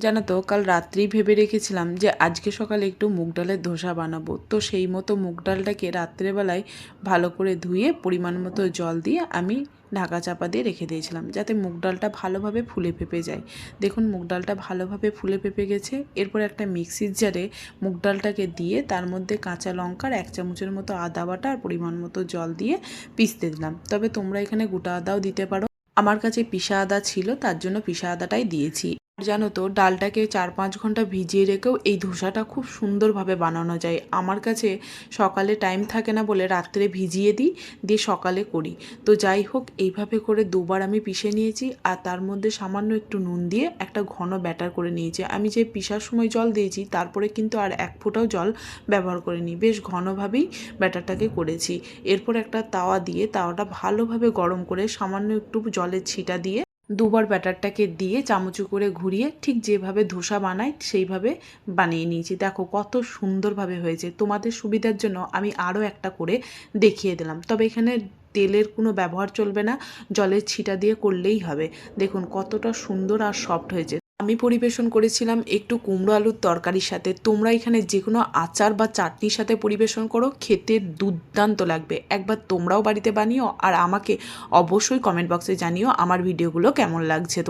জানো তো কাল রাত্রেই ভেবে রেখেছিলাম যে আজকে সকালে একটু মুগ ডালের ধোসা বানাবো। তো সেই মতো মুগ ডালটাকে রাত্রেবেলায় ভালো করে ধুয়ে পরিমাণ মতো জল দিয়ে আমি ঢাকা চাপা দিয়ে রেখে দিয়েছিলাম, যাতে মুগ ডালটা ভালোভাবে ফুলে ফেপে যায়। দেখুন মুগ ডালটা ভালোভাবে ফুলে ফেপে গেছে। এরপর একটা মিক্সির জারে মুগ ডালটাকে দিয়ে তার মধ্যে কাঁচা লঙ্কার 1 চামচের মতো আদা বাটা আর পরিমাণ মতো জল দিয়ে পিষতে দিলাম। তবে তোমরা এখানে গোটা আদাও দিতে পারো, আমার কাছে পিষা আদা ছিল তার জন্য পিষা আদাটাই দিয়েছি। জানো তো ডালটাকে 4-5 ঘন্টা ভিজিয়ে রেখেও এই ধোসাটা খুব সুন্দরভাবে বানানো যায়। আমার কাছে সকালে টাইম থাকে না বলে রাত্রে ভিজিয়ে দিই, দিয়ে সকালে করি। তো যাই হোক, এইভাবে করে দুবার আমি পিষে নিয়েছি আর তার মধ্যে সামান্য একটু নুন দিয়ে একটা ঘন ব্যাটার করে নিয়েছি। আমি যে পিষার সময় জল দিয়েছি তারপরে কিন্তু আর 1 ফোঁটাও জল ব্যবহার করিনি, বেশ ঘনভাবেই ব্যাটারটাকে করেছি। এরপর একটা তাওয়া দিয়ে তাওয়াটা ভালোভাবে গরম করে সামান্য একটু জলের ছিটা দিয়ে দুবার ব্যাটারটাকে দিয়ে চামচে করে ঘুরিয়ে ঠিক যেভাবে ধোসা বানাই সেইভাবে বানিয়ে নিয়েছি। দেখো কত সুন্দরভাবে হয়েছে। তোমাদের সুবিধার জন্য আমি আরও একটা করে দেখিয়ে দিলাম, তবে এখানে তেলের কোনো ব্যবহার চলবে না, জলের ছিটা দিয়ে করলেই হবে। দেখুন কতটা সুন্দর আর সফট হয়েছে। আমি পরিবেশন করেছিলাম একটু কুমড়ো আলুর তরকারির সাথে। তোমরা এখানে যে কোনো আচার বা চাটনির সাথে পরিবেশন করো, খেতে দুর্দান্ত লাগবে। একবার তোমরাও বাড়িতে বানিও আর আমাকে অবশ্যই কমেন্ট বক্সে জানিও আমার ভিডিওগুলো কেমন লাগছে।